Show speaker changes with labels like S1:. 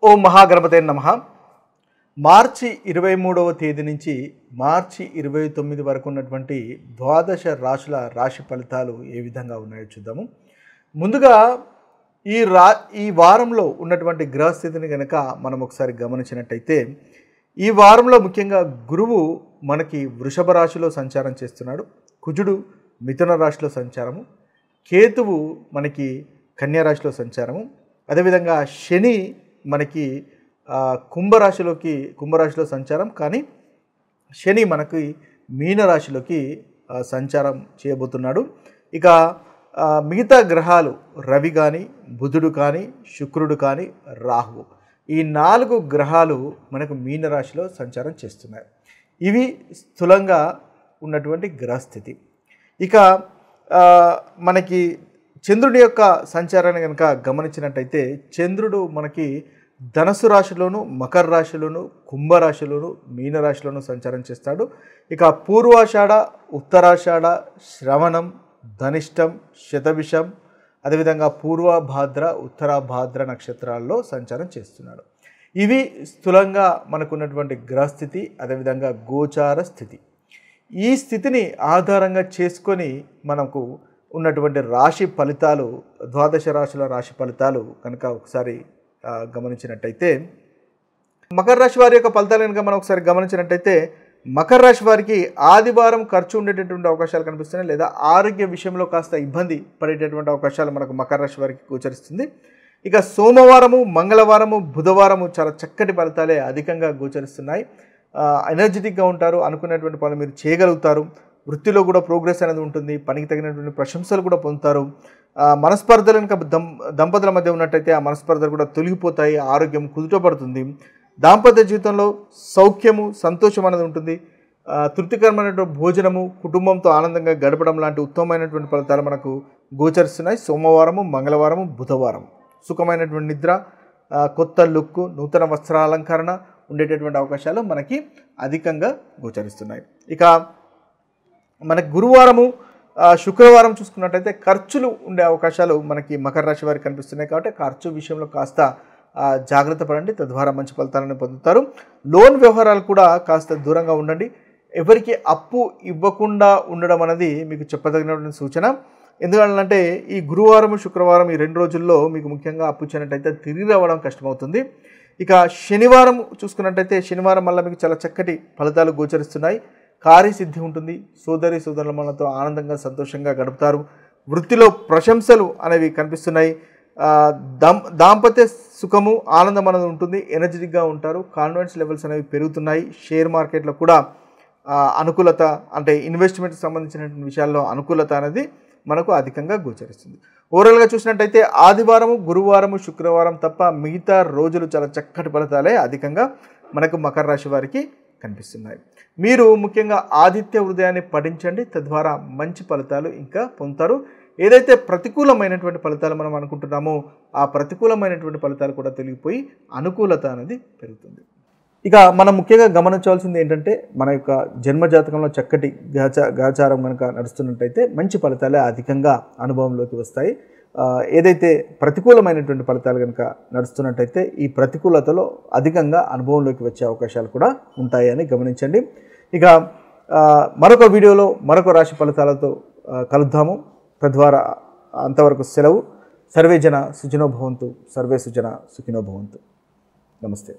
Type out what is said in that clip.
S1: ఓం మహాగణపతే నమః. మార్చి 23వ తేదీ నుంచి మార్చి 29 వరకు ఉన్నటువంటి ద్వాదశ రాశుల రాశి ఫలితాలు ఏ విధంగా ఉన్నాయో చూద్దాము. ముందుగా ఈ వారంలో ఉన్నటువంటి గ్రహస్థితిని కనుక మనం ఒకసారి గమనించినట్టయితే, ఈ వారంలో ముఖ్యంగా గురువు మనకి వృషభ రాశిలో సంచారం చేస్తున్నాడు, కుజుడు మిథున రాశిలో సంచారము, కేతువు మనకి కన్యా రాశిలో సంచారము, అదేవిధంగా శని మనకి కుంభరాశిలో సంచారం, కానీ శని మనకి మీనరాశిలోకి సంచారం చేయబోతున్నాడు. ఇక మిగతా గ్రహాలు రవి కానీ, బుధుడు కానీ, శుక్రుడు కానీ, రాహువు, ఈ 4 గ్రహాలు మనకు మీనరాశిలో సంచారం చేస్తున్నాయి. ఇవి స్థూలంగా ఉన్నటువంటి గ్రహస్థితి. ఇక మనకి చంద్రుడి యొక్క సంచారాన్ని కనుక గమనించినట్టయితే, చంద్రుడు మనకి ధనస్సు రాశిలోను, మకర రాశిలోను, కుంభరాశిలోను, మీనరాశిలోను సంచారం చేస్తాడు. ఇక పూర్వాషాఢ, ఉత్తరాషాఢ, శ్రవణం, ధనిష్టం, శతభిషం, అదేవిధంగా పూర్వభాద్ర, ఉత్తరాభాద్ర నక్షత్రాల్లో సంచారం చేస్తున్నాడు. ఇవి స్థూలంగా మనకున్నటువంటి గ్రహస్థితి, అదేవిధంగా గోచార స్థితి. ఈ స్థితిని ఆధారంగా చేసుకొని మనకు ఉన్నటువంటి రాశి ఫలితాలు, ద్వాదశ రాశుల రాశి ఫలితాలు కనుక ఒకసారి గమనించినట్టయితే, మకర రాశి వారి యొక్క ఫలితాలు కనుక మనం ఒకసారి గమనించినట్టయితే, మకర రాశి వారికి ఆదివారం ఖర్చు ఉండేటటువంటి అవకాశాలు కనిపిస్తున్నాయి, లేదా ఆరోగ్య విషయంలో కాస్త ఇబ్బంది పడేటటువంటి అవకాశాలు మనకు మకర రాశి వారికి గోచరిస్తుంది. ఇక సోమవారము, మంగళవారము, బుధవారము చాలా చక్కటి ఫలితాలే అధికంగా గోచరిస్తున్నాయి. ఎనర్జెటిక్గా ఉంటారు, అనుకున్నటువంటి పనులు మీరు చేయగలుగుతారు, వృత్తిలో కూడా ప్రోగ్రెస్ అనేది ఉంటుంది, పనికి తగినటువంటి ప్రశంసలు కూడా పొందుతారు. మనస్పర్ధలు కనుక దంపతుల మధ్య ఉన్నట్టయితే ఆ మనస్పర్ధలు కూడా తొలగిపోతాయి, ఆరోగ్యం కుదుటపడుతుంది, దాంపత్య జీవితంలో సౌఖ్యము, సంతోషం అనేది ఉంటుంది, తృప్తికరమైనటువంటి భోజనము, కుటుంబంతో ఆనందంగా గడపడం లాంటి ఉత్తమమైనటువంటి ఫలితాలు మనకు గోచరిస్తున్నాయి. సోమవారము, మంగళవారము, బుధవారం సుఖమైనటువంటి నిద్ర, కొత్త లుక్, నూతన వస్త్రాలంకరణ ఉండేటటువంటి అవకాశాలు మనకి అధికంగా గోచరిస్తున్నాయి. ఇక మనకి గురువారము, శుక్రవారం చూసుకున్నట్టయితే ఖర్చులు ఉండే అవకాశాలు మనకి మకర రాశి వారికి కనిపిస్తున్నాయి. కాబట్టి ఖర్చు విషయంలో కాస్త జాగ్రత్త పడండి, తద్వారా మంచి ఫలితాలను పొందుతారు. లోన్ వ్యవహారాలు కూడా కాస్త దూరంగా ఉండండి. ఎవరికి అప్పు ఇవ్వకుండా ఉండడం అనేది మీకు చెప్పదగినటువంటి సూచన. ఎందుకంటే ఈ గురువారం, శుక్రవారం ఈ 2 రోజుల్లో మీకు ముఖ్యంగా అప్పు ఇచ్చినట్టయితే తిరిగి రావడం కష్టమవుతుంది. ఇక శనివారం చూసుకున్నట్టయితే, శనివారం వల్ల మీకు చాలా చక్కటి ఫలితాలు గోచరిస్తున్నాయి. కార్యసిద్ధి ఉంటుంది, సోదరి సోదరుల మనతో ఆనందంగా సంతోషంగా గడుపుతారు, వృత్తిలో ప్రశంసలు అనేవి కనిపిస్తున్నాయి, దాంపత్య సుఖము, ఆనందం అనేది ఉంటుంది, ఎనర్జెటిక్గా ఉంటారు, కాన్ఫిడెన్స్ లెవెల్స్ అనేవి పెరుగుతున్నాయి. షేర్ మార్కెట్లో కూడా అనుకూలత, అంటే ఇన్వెస్ట్మెంట్కి సంబంధించినటువంటి విషయాల్లో అనుకూలత అనేది మనకు అధికంగా గోచరిస్తుంది. ఓవరాల్గా చూసినట్టయితే ఆదివారము, గురువారము, శుక్రవారం తప్ప మిగతా రోజులు చాలా చక్కటి ఫలితాలే అధికంగా మనకు మకర రాశి వారికి కనిపిస్తున్నాయి. మీరు ముఖ్యంగా ఆదిత్య హృదయాన్ని పఠించండి, తద్వారా మంచి ఫలితాలు ఇంకా పొందుతారు. ఏదైతే ప్రతికూలమైనటువంటి ఫలితాలు మనం అనుకుంటున్నామో ఆ ప్రతికూలమైనటువంటి ఫలితాలు కూడా తొలగిపోయి అనుకూలత అనేది పెరుగుతుంది. ఇక మనం ముఖ్యంగా గమనించవలసింది ఏంటంటే, మన యొక్క జన్మజాతకంలో చక్కటి గాచారం కనుక నడుస్తున్నట్టయితే మంచి ఫలితాలే అధికంగా అనుభవంలోకి వస్తాయి. ఏదైతే ప్రతికూలమైనటువంటి ఫలితాలు కనుక నడుస్తున్నట్టయితే ఈ ప్రతికూలతలో అధికంగా అనుభవంలోకి వచ్చే అవకాశాలు కూడా ఉంటాయని గమనించండి. ఇక మరొక వీడియోలో మరొక రాశి ఫలితాలతో కలుద్దాము. తద్వారా అంతవరకు సెలవు. సర్వే జన సుఖినో భవంతు, సర్వే సుజన సుఖినో భవంతు. నమస్తే.